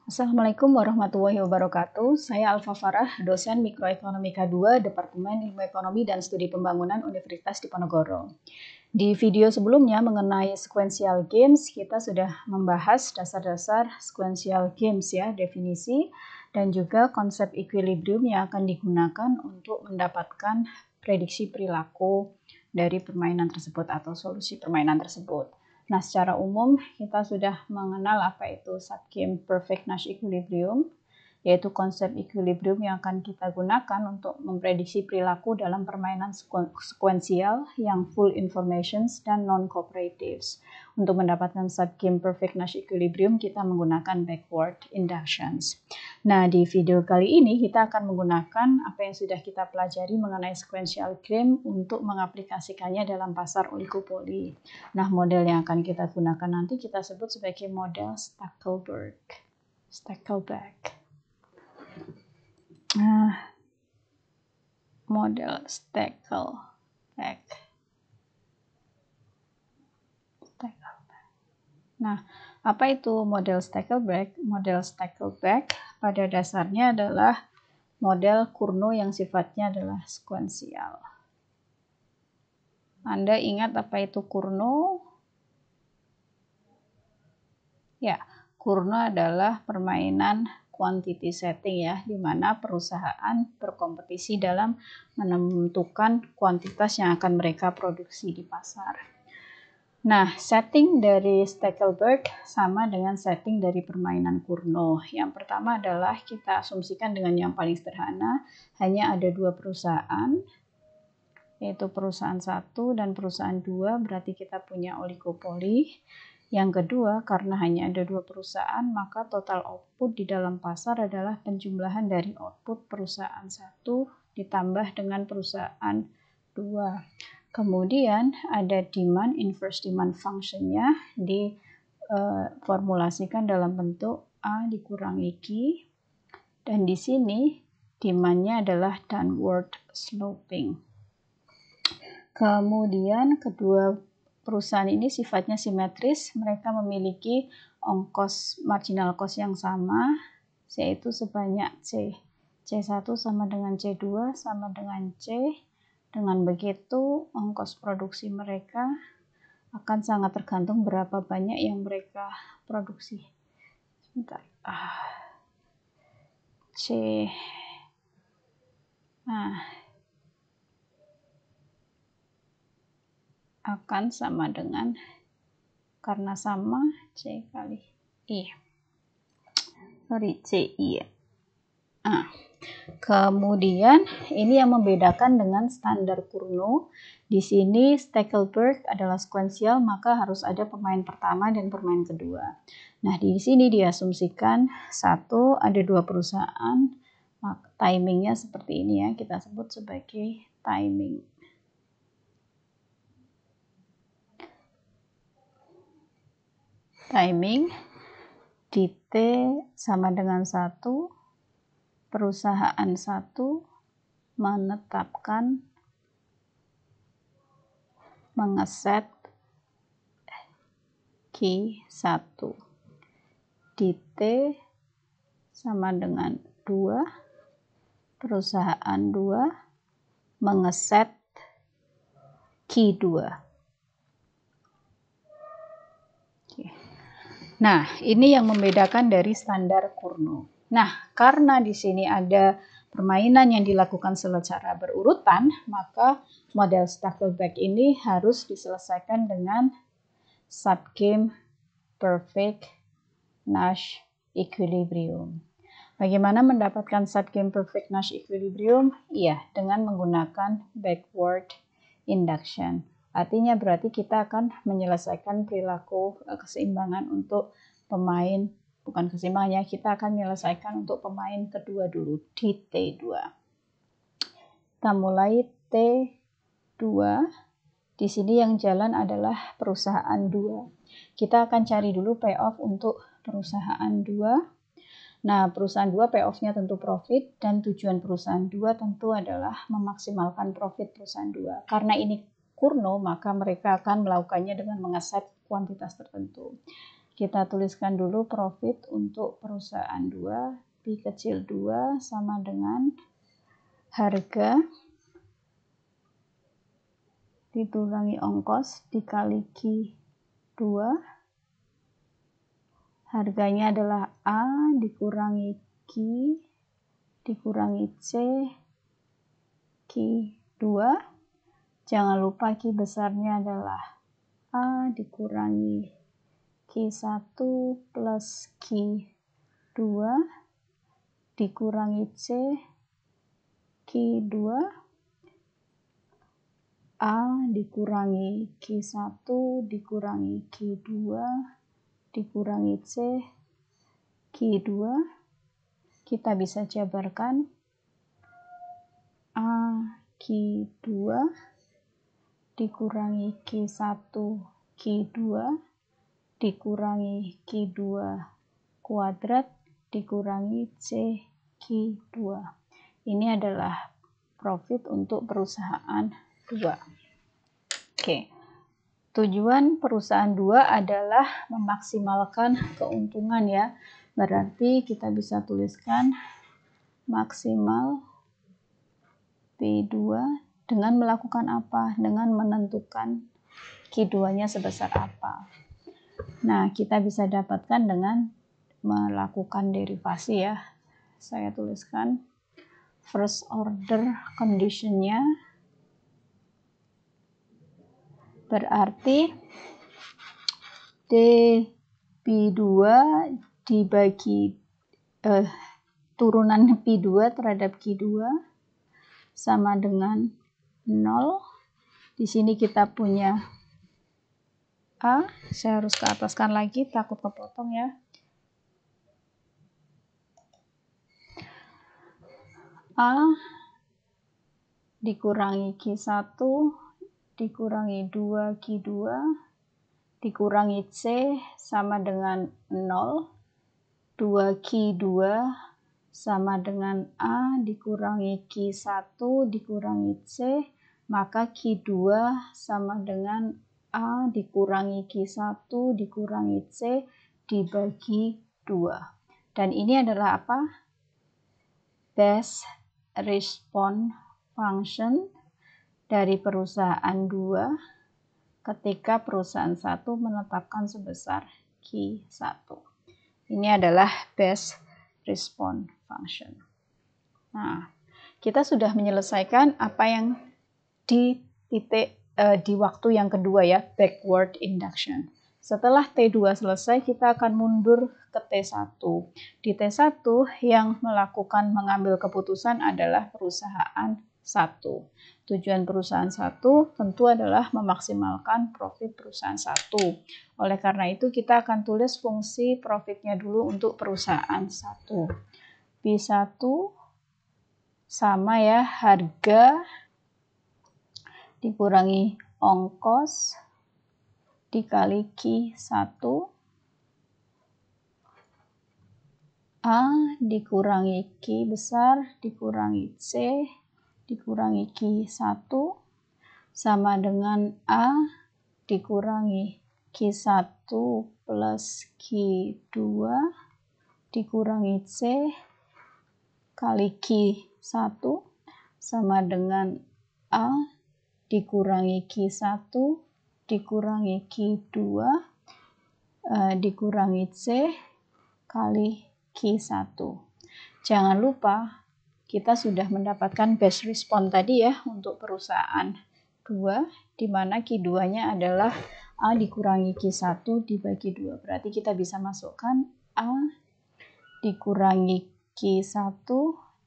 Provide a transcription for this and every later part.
Assalamualaikum warahmatullahi wabarakatuh. Saya Alfa Farah, dosen Mikroekonomika 2, Departemen Ilmu Ekonomi dan Studi Pembangunan Universitas Diponegoro. Di video sebelumnya mengenai sequential games, kita sudah membahas dasar-dasar sequential games ya, definisi dan juga konsep equilibrium yang akan digunakan untuk mendapatkan prediksi perilaku dari permainan tersebut atau solusi permainan tersebut. Nah, secara umum kita sudah mengenal apa itu subgame perfect Nash equilibrium, yaitu konsep equilibrium yang akan kita gunakan untuk memprediksi perilaku dalam permainan sekuensial yang full informations dan non-cooperatives. Untuk mendapatkan subgame perfect Nash equilibrium, kita menggunakan backward inductions. Nah, di video kali ini kita akan menggunakan apa yang sudah kita pelajari mengenai sequential game untuk mengaplikasikannya dalam pasar oligopoli. Nah, model yang akan kita gunakan nanti kita sebut sebagai model Stackelberg. Model Stackelberg. Nah, apa itu model Stackelberg? Model Stackelberg pada dasarnya adalah model Cournot yang sifatnya adalah sekuensial. Anda ingat apa itu Cournot? Ya, Cournot adalah permainan quantity setting ya, di mana perusahaan berkompetisi dalam menentukan kuantitas yang akan mereka produksi di pasar. Nah, setting dari Stackelberg sama dengan setting dari permainan Cournot. Yang pertama adalah kita asumsikan dengan yang paling sederhana, hanya ada dua perusahaan, yaitu perusahaan 1 dan perusahaan 2, berarti kita punya oligopoli. Yang kedua, karena hanya ada dua perusahaan, maka total output di dalam pasar adalah penjumlahan dari output perusahaan 1 ditambah dengan perusahaan 2. Kemudian ada demand, inverse demand function-nya diformulasikan dalam bentuk A dikurangi Q, dan di sini demand-nya adalah downward sloping. Kemudian kedua perusahaan ini sifatnya simetris, mereka memiliki ongkos marginal cost yang sama, yaitu sebanyak C. C1 sama dengan C2 sama dengan C. Dengan begitu, ongkos produksi mereka akan sangat tergantung berapa banyak yang mereka produksi. Sebentar. C. Akan sama dengan, karena sama, C kali I. CI ya. Kemudian ini yang membedakan dengan standar Cournot. Di sini Stackelberg adalah sekuensial, maka harus ada pemain pertama dan pemain kedua. Nah, di sini diasumsikan satu ada dua perusahaan, maka timingnya seperti ini ya, kita sebut sebagai timing. Timing di T sama dengan 1, perusahaan 1 menetapkan mengeset Q1. Di T sama dengan 2, perusahaan 2 mengeset Q2. Nah, ini yang membedakan dari standar Cournot. Nah, karena di sini ada permainan yang dilakukan secara berurutan, maka model Stackelberg ini harus diselesaikan dengan subgame perfect Nash equilibrium. Bagaimana mendapatkan subgame perfect Nash equilibrium? Iya, dengan menggunakan backward induction. Artinya berarti kita akan menyelesaikan perilaku keseimbangan untuk pemain, bukan keseimbangannya, kita akan menyelesaikan untuk pemain kedua dulu di T2. Kita mulai T2. Di sini yang jalan adalah perusahaan 2. Kita akan cari dulu payoff untuk perusahaan 2. Nah, perusahaan 2 payoff-nya tentu profit, dan tujuan perusahaan 2 tentu adalah memaksimalkan profit perusahaan 2. Karena ini Cournot, maka mereka akan melakukannya dengan mengeset kuantitas tertentu. Kita tuliskan dulu profit untuk perusahaan 2, Pi kecil 2 sama dengan harga dikurangi ongkos dikali Q2. Harganya adalah A dikurangi Q dikurangi C Q2. Jangan lupa Q besarnya adalah A dikurangi Q1 plus Q2 dikurangi C Q2. A dikurangi Q1 dikurangi Q2 dikurangi C Q2. Kita bisa jabarkan A Q2 dikurangi Q1 Q2 dikurangi Q2 kuadrat dikurangi C Q2. Ini adalah profit untuk perusahaan 2. Oke. Tujuan perusahaan 2 adalah memaksimalkan keuntungan ya. Berarti kita bisa tuliskan maksimal P2 dengan melakukan apa? Dengan menentukan Q2-nya sebesar apa. Nah, kita bisa dapatkan dengan melakukan derivasi ya. Saya tuliskan first order condition-nya. Berarti dP2 dibagi turunan P2 terhadap Q2 sama dengan 0. Di sini kita punya A. Saya harus ke ataskan lagi, takut kepotong ya. A dikurangi Q1 dikurangi 2 Q2 dikurangi C sama dengan 0. 2 Q2 sama dengan A dikurangi Q1 dikurangi C, maka Q2 sama dengan A dikurangi Q1 dikurangi C dibagi 2. Dan ini adalah apa? Best response function dari perusahaan 2 ketika perusahaan 1 menetapkan sebesar Q1. Ini adalah best response function. Nah, kita sudah menyelesaikan apa yang di waktu yang kedua ya, backward induction. Setelah T2 selesai, kita akan mundur ke T1. Di T1 yang mengambil keputusan adalah perusahaan 1. Tujuan perusahaan 1 tentu adalah memaksimalkan profit perusahaan 1. Oleh karena itu kita akan tulis fungsi profitnya dulu untuk perusahaan 1. P1 sama ya, harga dikurangi ongkos dikali Q1. A dikurangi Q besar dikurangi C dikurangi Q1 sama dengan A dikurangi Q1 plus Q2 dikurangi C kali Q1 sama dengan A dikurangi Q1 dikurangi Q2 dikurangi C kali Q1. Jangan lupa kita sudah mendapatkan best response tadi ya untuk perusahaan 2, di mana Q2-nya adalah A dikurangi Q1 dibagi 2. Berarti kita bisa masukkan A dikurangi Q1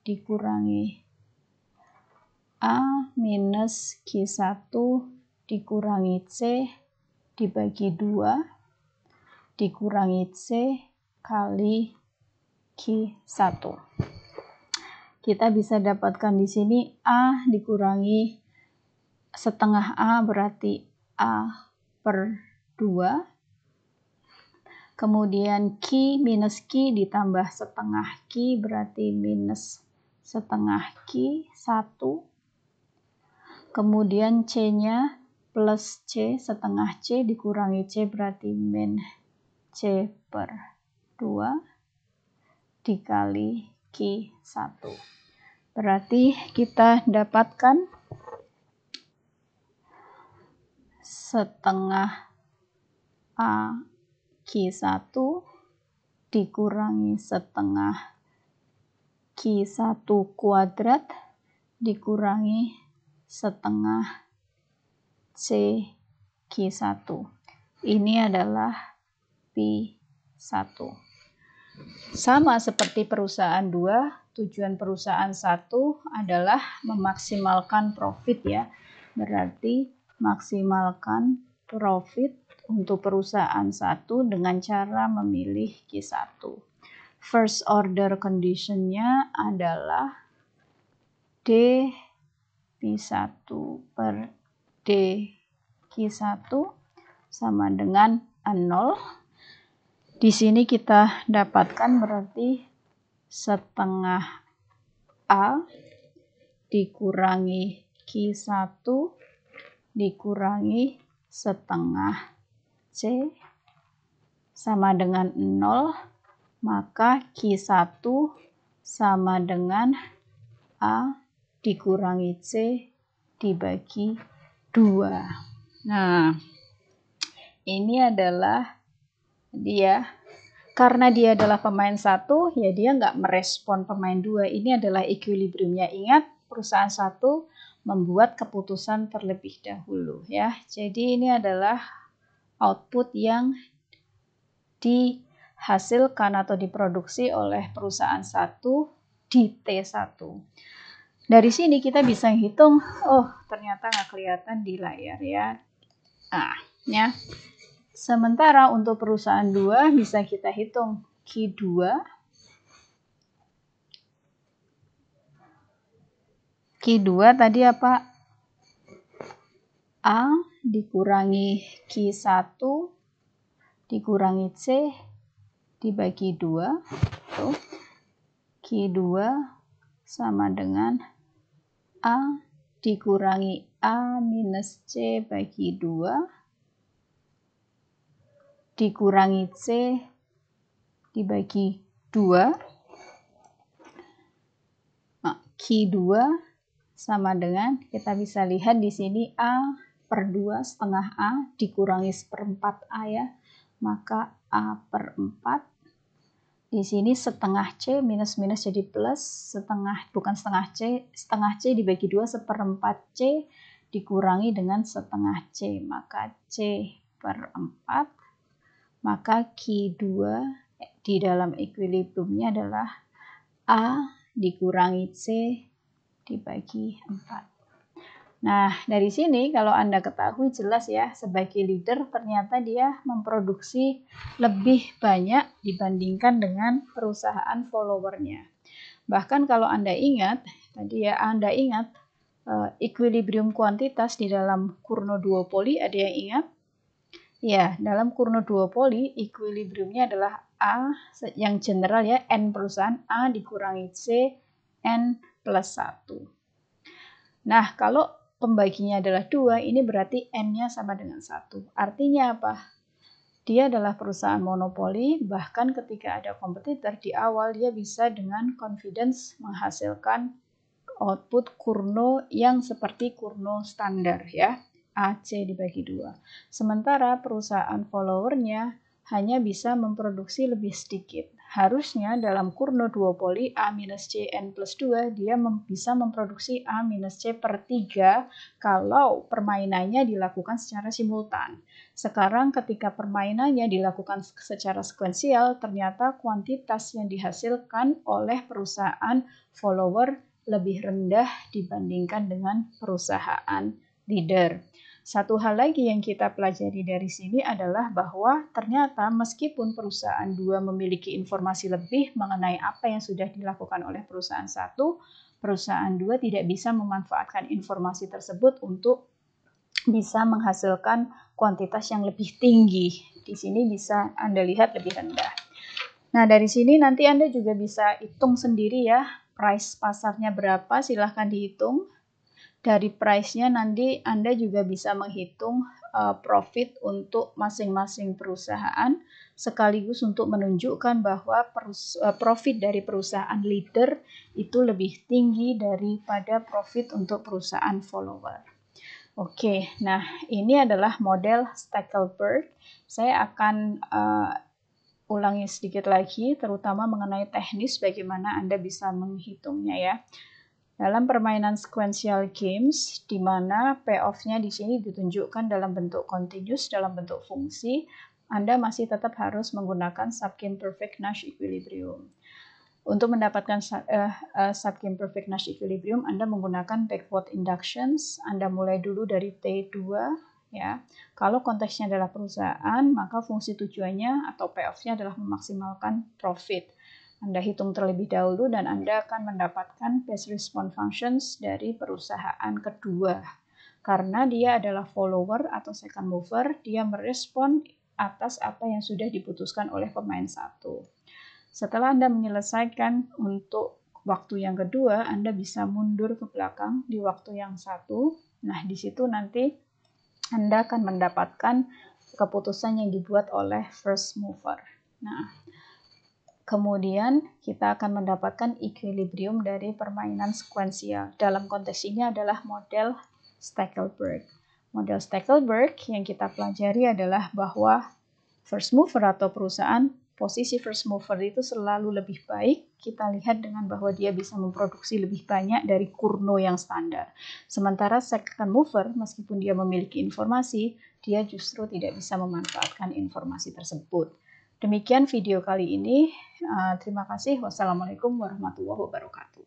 dikurangi A minus Q1 dikurangi C dibagi 2 dikurangi C kali Q1. Kita bisa dapatkan di sini A dikurangi setengah A berarti A per 2. Kemudian Q minus Q ditambah setengah Q berarti minus setengah Q1. Kemudian C-nya plus C setengah C dikurangi C berarti min C per 2 dikali Q1. Berarti kita dapatkan setengah A Q1 dikurangi setengah Q1 kuadrat dikurangi setengah C Q1. Ini adalah P1. Sama seperti perusahaan 2, tujuan perusahaan 1 adalah memaksimalkan profit ya. Berarti maksimalkan profit untuk perusahaan 1 dengan cara memilih Q1. First order condition-nya adalah D P1 per D Q1 sama dengan 0. Di sini kita dapatkan berarti setengah A dikurangi Q1 dikurangi setengah C sama dengan 0, maka Q1 sama dengan A dikurangi C dibagi 2. Nah, ini adalah dia, karena dia adalah pemain 1, ya dia nggak merespon pemain 2. Ini adalah equilibriumnya. Ingat, perusahaan 1 membuat keputusan terlebih dahulu ya. Jadi ini adalah output yang dihasilkan atau diproduksi oleh perusahaan 1 di T1. Dari sini kita bisa hitung, oh ternyata nggak kelihatan di layar ya. Ya. Sementara untuk perusahaan 2 bisa kita hitung Q2 tadi apa? A dikurangi Q1 dikurangi C dibagi 2. Tuh. Q2 sama dengan A dikurangi A minus C bagi 2 dikurangi C dibagi 2. Nah, Q2 sama dengan, kita bisa lihat di sini A per 2 setengah A dikurangi seperempat A ya, maka A per 4. Di sini setengah C minus jadi plus, setengah C dibagi 2 seperempat C dikurangi dengan setengah C, maka C per 4. Maka Q2 di dalam equilibriumnya adalah A dikurangi C dibagi 4. Nah, dari sini kalau Anda ketahui jelas ya, sebagai leader ternyata dia memproduksi lebih banyak dibandingkan dengan perusahaan followernya. Bahkan kalau Anda ingat, equilibrium kuantitas di dalam Cournot duopoly, ada yang ingat? Ya, dalam Cournot duopoly equilibriumnya adalah A yang general ya, N perusahaan, A dikurangi C, N plus 1. Nah, kalau pembaginya adalah 2, ini berarti N-nya sama dengan 1. Artinya apa? Dia adalah perusahaan monopoli, bahkan ketika ada kompetitor di awal, dia bisa dengan confidence menghasilkan output Cournot yang seperti Cournot standar ya. AC dibagi 2. Sementara perusahaan followernya hanya bisa memproduksi lebih sedikit. Harusnya dalam Cournot duopoly A minus C N plus 2 dia bisa memproduksi A minus C per 3 kalau permainannya dilakukan secara simultan. Sekarang ketika permainannya dilakukan secara sekuensial, ternyata kuantitas yang dihasilkan oleh perusahaan follower lebih rendah dibandingkan dengan perusahaan leader. Satu hal lagi yang kita pelajari dari sini adalah bahwa ternyata meskipun perusahaan 2 memiliki informasi lebih mengenai apa yang sudah dilakukan oleh perusahaan 1, perusahaan 2 tidak bisa memanfaatkan informasi tersebut untuk bisa menghasilkan kuantitas yang lebih tinggi. Di sini bisa Anda lihat lebih rendah. Nah, dari sini nanti Anda juga bisa hitung sendiri ya, price pasarnya berapa, silahkan dihitung. Dari price-nya nanti Anda juga bisa menghitung profit untuk masing-masing perusahaan, sekaligus untuk menunjukkan bahwa profit dari perusahaan leader itu lebih tinggi daripada profit untuk perusahaan follower. Oke, nah ini adalah model Stackelberg. Saya akan ulangi sedikit lagi, terutama mengenai teknis bagaimana Anda bisa menghitungnya ya. Dalam permainan sequential games, di mana payoff-nya di sini ditunjukkan dalam bentuk continuous, dalam bentuk fungsi, Anda masih tetap harus menggunakan subgame perfect Nash equilibrium. Untuk mendapatkan subgame perfect Nash equilibrium, Anda menggunakan backward inductions. Anda mulai dulu dari T2, ya. Kalau konteksnya adalah perusahaan, maka fungsi tujuannya atau payoff-nya adalah memaksimalkan profit. Anda hitung terlebih dahulu dan Anda akan mendapatkan best response functions dari perusahaan kedua. Karena dia adalah follower atau second mover, dia merespon atas apa yang sudah diputuskan oleh pemain satu. Setelah Anda menyelesaikan untuk waktu yang kedua, Anda bisa mundur ke belakang di waktu yang satu. Nah, di situ nanti Anda akan mendapatkan keputusan yang dibuat oleh first mover. Nah, kemudian kita akan mendapatkan equilibrium dari permainan sekuensial. Dalam konteks ini adalah model Stackelberg. Model Stackelberg yang kita pelajari adalah bahwa first mover atau perusahaan, posisi first mover itu selalu lebih baik. Kita lihat dengan bahwa dia bisa memproduksi lebih banyak dari kurno yang standar. Sementara second mover, meskipun dia memiliki informasi, dia justru tidak bisa memanfaatkan informasi tersebut. Demikian video kali ini. Terima kasih. Wassalamualaikum warahmatullahi wabarakatuh.